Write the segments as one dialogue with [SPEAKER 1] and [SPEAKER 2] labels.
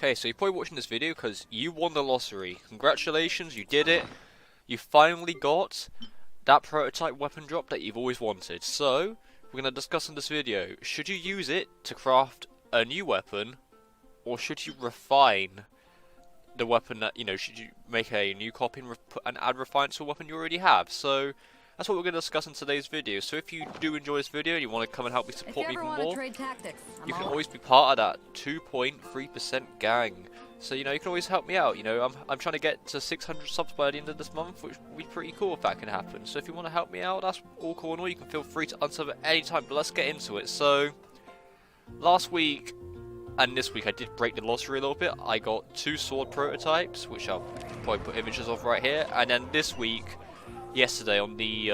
[SPEAKER 1] Okay, so you're probably watching this video because you won the lottery. Congratulations, you did it. You finally got that prototype weapon drop that you've always wanted. So, we're going to discuss in this video, should you use it to craft a new weapon, or should you refine the weapon that, should you make a new copy and add refine to a weapon you already have? So, that's what we're going to discuss in today's video. So if you do enjoy this video and you want to come and help me support me even more, you can always be part of that 2.3% gang. So, you can always help me out. I'm trying to get to 600 subs by the end of this month, which would be pretty cool if that can happen. So if you want to help me out, that's all cool and all. You can feel free to unsub at any time, but let's get into it. So, last week and this week I did break the lottery a little bit. I got 2 sword prototypes, which I'll probably put images of right here. And then this week, yesterday on the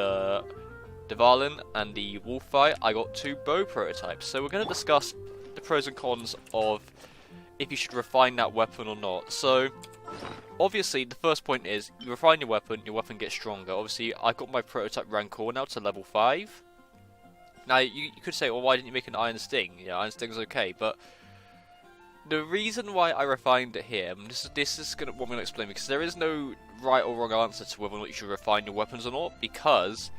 [SPEAKER 1] Dvalin and the Wolf fight, I got 2 bow prototypes. So we're going to discuss the pros and cons of if you should refine that weapon or not. So obviously the first point is you refine your weapon gets stronger. Obviously I got my Prototype Rancour now to level 5. Now you could say, well, why didn't you make an Iron Sting? Yeah, Iron Sting's okay, but the reason why I refined it here, and this is what I'm going to explain, because there is no right or wrong answer to whether or not you should refine your weapons or not, because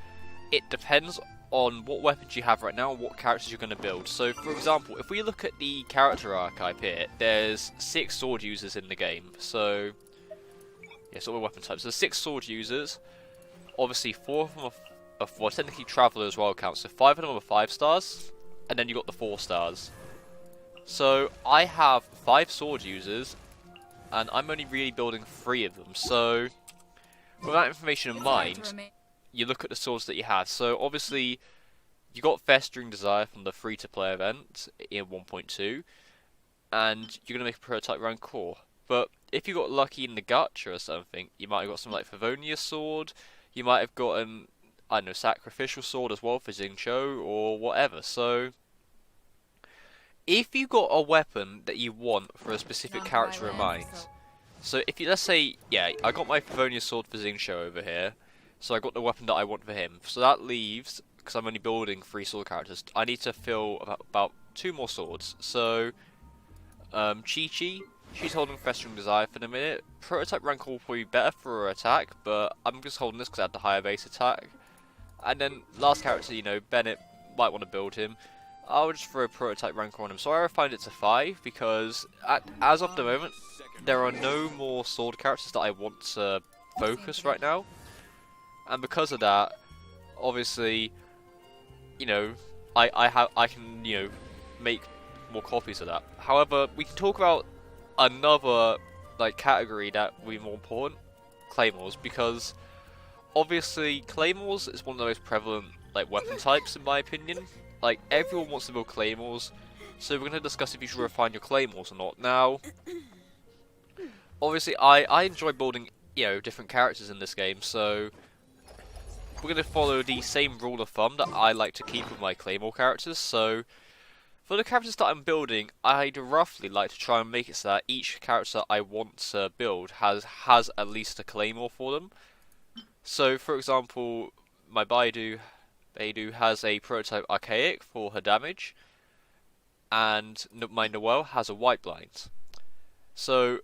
[SPEAKER 1] it depends on what weapons you have right now and what characters you're going to build. So, for example, if we look at the character archetype here, there's 6 sword users in the game. So, yeah, so all weapon types. There's 6 sword users. Obviously, 4 of them are well, technically Traveller as well counts. So 5 of them are 5 stars, and then you got the 4 stars. So I have 5 sword users, and I'm only really building 3 of them. So with that information in mind, you look at the swords that you have. So obviously you got Festering Desire from the free-to-play event in 1.2, and you're gonna make a Prototype Rancour. But if you got lucky in the gacha or something, you might have got something like Favonius Sword. You might have gotten, I don't know, Sacrificial Sword as well for Xingqiu or whatever. So if you got a weapon that you want for a specific character in mind, so if you, let's say, yeah, I got my Favonius Sword for Xingqiu over here, so I got the weapon that I want for him. So that leaves, because I'm only building 3 sword characters, I need to fill about 2 more swords. So, Chi-Chi, she's holding Festering Desire for the minute. Prototype Rancour will probably be better for her attack, but I'm just holding this because I had the higher base attack. And then, last character, Bennett, might want to build him. I'll just throw a Prototype Rancour on him. So I refined it to 5 because as of the moment, there are no more sword characters that I want to focus right now. And because of that, obviously, I can, make more copies of that. However, we can talk about another category that would be more important, Claymores, because obviously Claymores is one of the most prevalent weapon types in my opinion. Everyone wants to build Claymores, so we're going to discuss if you should refine your Claymores or not. Now, obviously, I enjoy building, different characters in this game, so we're going to follow the same rule of thumb that I like to keep with my Claymore characters. So, for the characters that I'm building, I'd roughly like to try and make it so that each character I want to build has at least a Claymore for them. So, for example, my Baidu has a Prototype Archaic for her damage, and my Noelle has a White Blind. So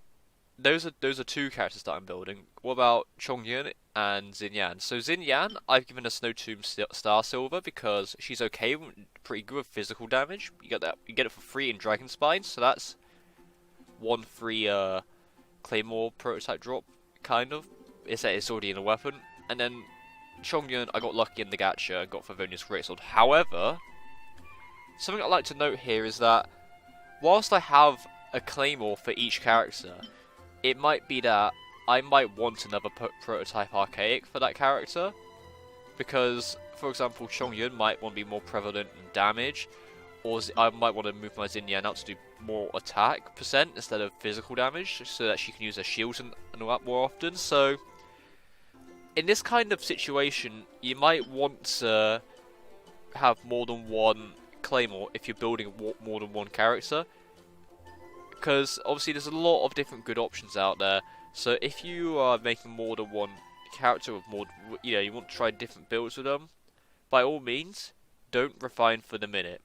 [SPEAKER 1] those are 2 characters that I'm building. What about Chongyun and Xinyan? So Xinyan, I've given a Snow Tomb Star Silver because she's okay, pretty good with physical damage. You get it for free in Dragon Spine, so that's 1 free Claymore prototype drop, kind of. It's already in a weapon, and then Chongyun, I got lucky in the gacha and got Favonius Greatsword. However, something I'd like to note here is that whilst I have a Claymore for each character, it might be that I might want another Prototype Archaic for that character, because, for example, Chongyun might want to be more prevalent in damage, or I might want to move my Xinyan out to do more attack percent instead of physical damage, so that she can use her shields and all that more often. So in this kind of situation, you might want to have more than 1 Claymore if you're building more than 1 character, because obviously there's a lot of different good options out there. So if you are making more than 1 character with more, you want to try different builds with them, by all means, don't refine for the minute.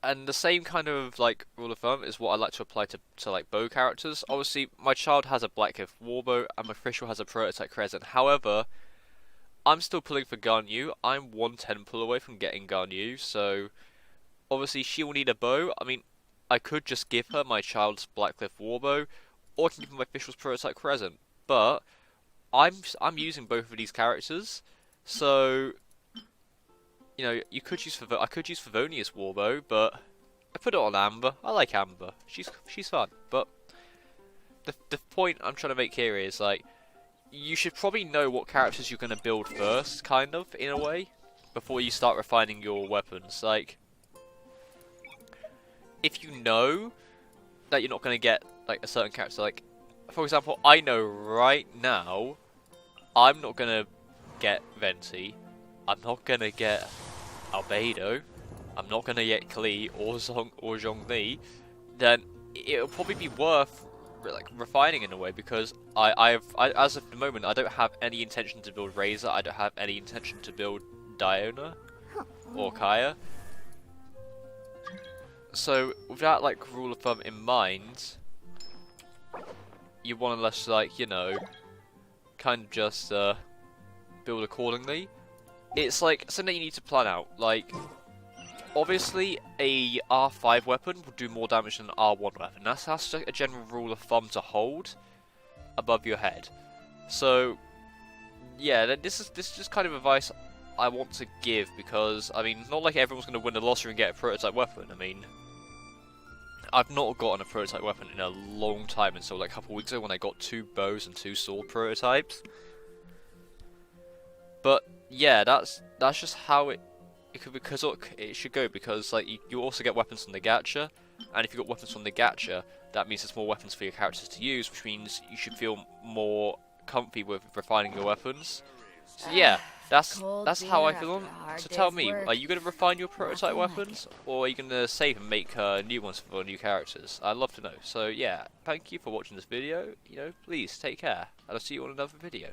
[SPEAKER 1] And the same kind of like rule of thumb is what I like to apply to like bow characters. Obviously, my child has a Blackcliff Warbow and my Fischl has a Prototype Crescent. However, I'm still pulling for Garnu. I'm 110 pull away from getting Garnu, so obviously she will need a bow. I mean, I could just give her my child's Blackcliff Warbow, or I can give her my Fischl's Prototype Crescent. But I'm using both of these characters, so you know you could use I could use Favonius Warbow, but I put it on Amber. I like Amber. She's fun. But the point I'm trying to make here is like you should probably know what characters you're going to build first, kind of in a way, before you start refining your weapons. Like if you know that you're not going to get like a certain character, like for example, I know right now I'm not going to get Venti, I'm not going to get Albedo, I'm not going to get Klee or Zhongli, then it'll probably be worth like refining in a way, because I as of the moment I don't have any intention to build Razor, I don't have any intention to build Diona or Kaya. So with that like rule of thumb in mind, you want to less like, you know, kind of just build accordingly. It's like something you need to plan out. Like obviously a R5 weapon will do more damage than an R1 weapon. That's just a general rule of thumb to hold above your head. So yeah, this is just kind of advice I want to give, because I mean, not like everyone's going to win the lottery and get a prototype weapon. I mean, I've not gotten a prototype weapon in a long time until like a couple weeks ago when I got 2 bows and 2 sword prototypes. But yeah, that's just how it could, because look, it should go, because like you also get weapons from the gacha, and if you got weapons from the gacha, that means there's more weapons for your characters to use, which means you should feel more comfy with refining your weapons. So yeah, that's how I feel on. So tell me, are you going to refine your prototype weapons, or are you going to save and make new ones for new characters? I'd love to know. So yeah, thank you for watching this video. You know, please take care, and I'll see you on another video.